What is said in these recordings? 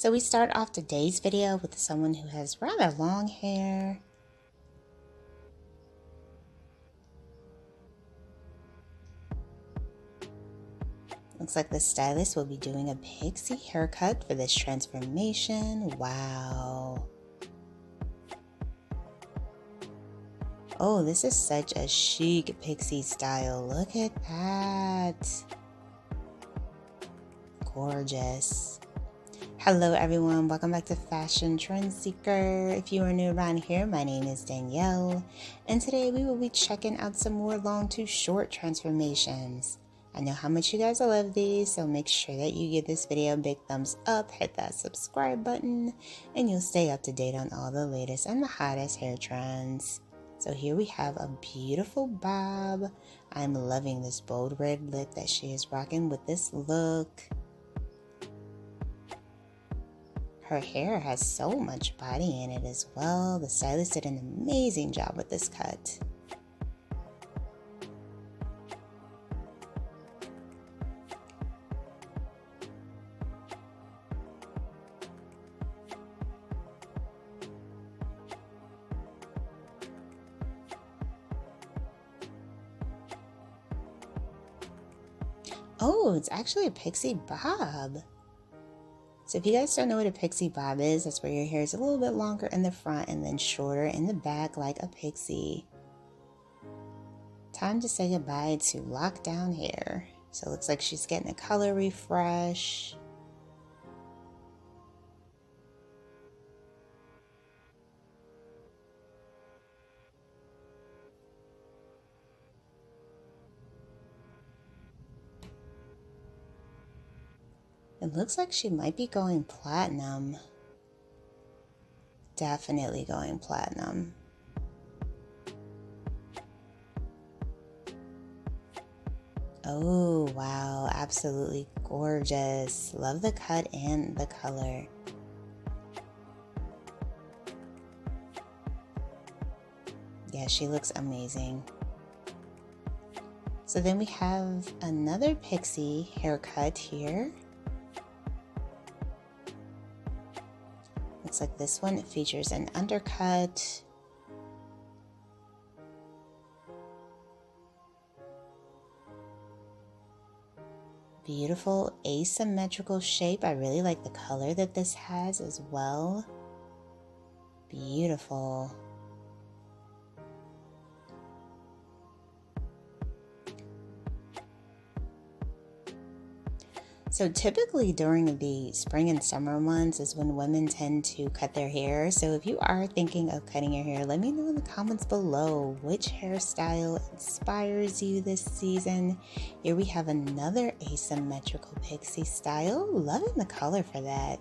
So we start off today's video with someone who has rather long hair. Looks like the stylist will be doing a pixie haircut for this transformation. Wow. Oh, this is such a chic pixie style. Look at that. Gorgeous. Hello everyone, welcome back to Fashion Trend Seeker. If you are new around here, my name is Danielle, and today we will be checking out some more long to short transformations. I know how much you guys love these, so make sure that you give this video a big thumbs up, hit that subscribe button, and you'll stay up to date on all the latest and the hottest hair trends. So here we have a beautiful bob. I'm loving this bold red lip that she is rocking with this look. Her hair has so much body in it as well. The stylist did an amazing job with this cut. Oh, it's actually a pixie bob. So if you guys don't know what a pixie bob is, that's where your hair is a little bit longer in the front and then shorter in the back like a pixie. Time to say goodbye to lockdown hair. So it looks like she's getting a color refresh. It looks like she might be going platinum. Definitely going platinum. Oh, wow. Absolutely gorgeous. Love the cut and the color. Yeah, she looks amazing. So then we have another pixie haircut here. Looks like this one features an undercut. Beautiful asymmetrical shape. I really like the color that this has as well. Beautiful. So typically during the spring and summer months is when women tend to cut their hair. So if you are thinking of cutting your hair, let me know in the comments below which hairstyle inspires you this season. Here we have another asymmetrical pixie style. Loving the color for that.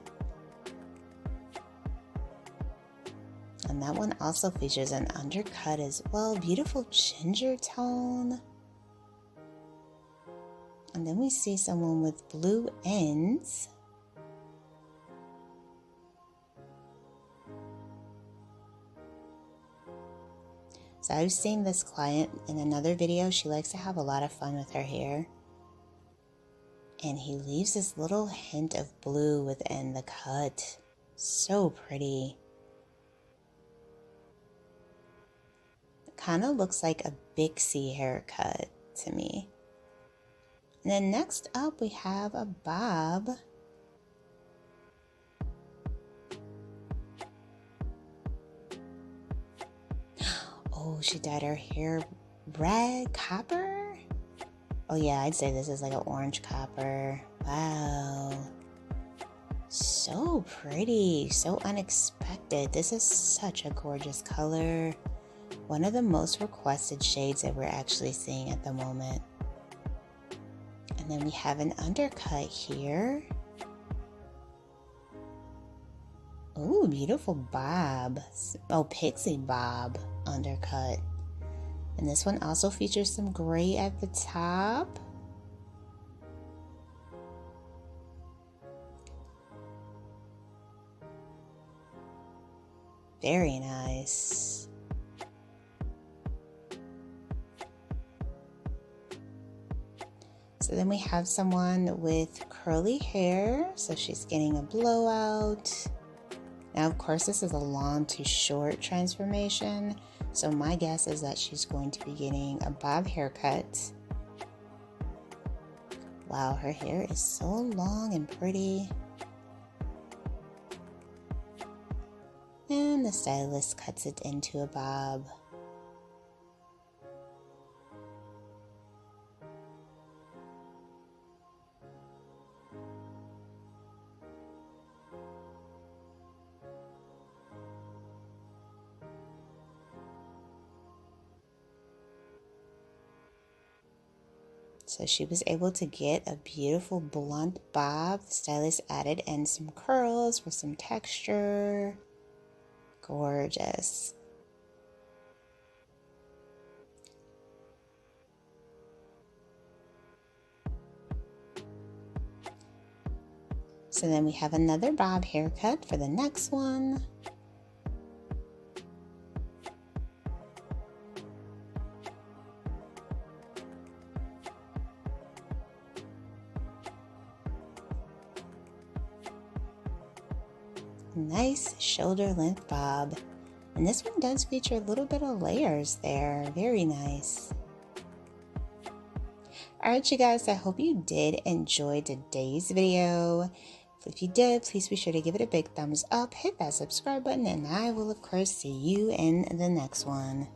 And that one also features an undercut as well. Beautiful ginger tone. And then we see someone with blue ends. So I've seen this client in another video. She likes to have a lot of fun with her hair. And he leaves this little hint of blue within the cut. So pretty. It kind of looks like a pixie haircut to me. And then next up we have a bob. Oh, she dyed her hair red copper? Oh yeah, I'd say this is like an orange copper. Wow. So pretty, so unexpected. This is such a gorgeous color. One of the most requested shades that we're actually seeing at the moment. And then we have an undercut here. Ooh, beautiful bob. Oh, pixie bob undercut. And this one also features some gray at the top. Very nice. So then we have someone with curly hair. So she's getting a blowout. Now, of course, this is a long to short transformation. So my guess is that she's going to be getting a bob haircut. Wow, her hair is so long and pretty. And the stylist cuts it into a bob. So she was able to get a beautiful blunt bob. The stylist added in some curls for some texture. Gorgeous. So then we have another bob haircut for the next one. Nice shoulder length bob. And this one does feature a little bit of layers there. Very nice. Alright, you guys, I hope you did enjoy today's video. If you did, please be sure to give it a big thumbs up, hit that subscribe button, and I will of course see you in the next one.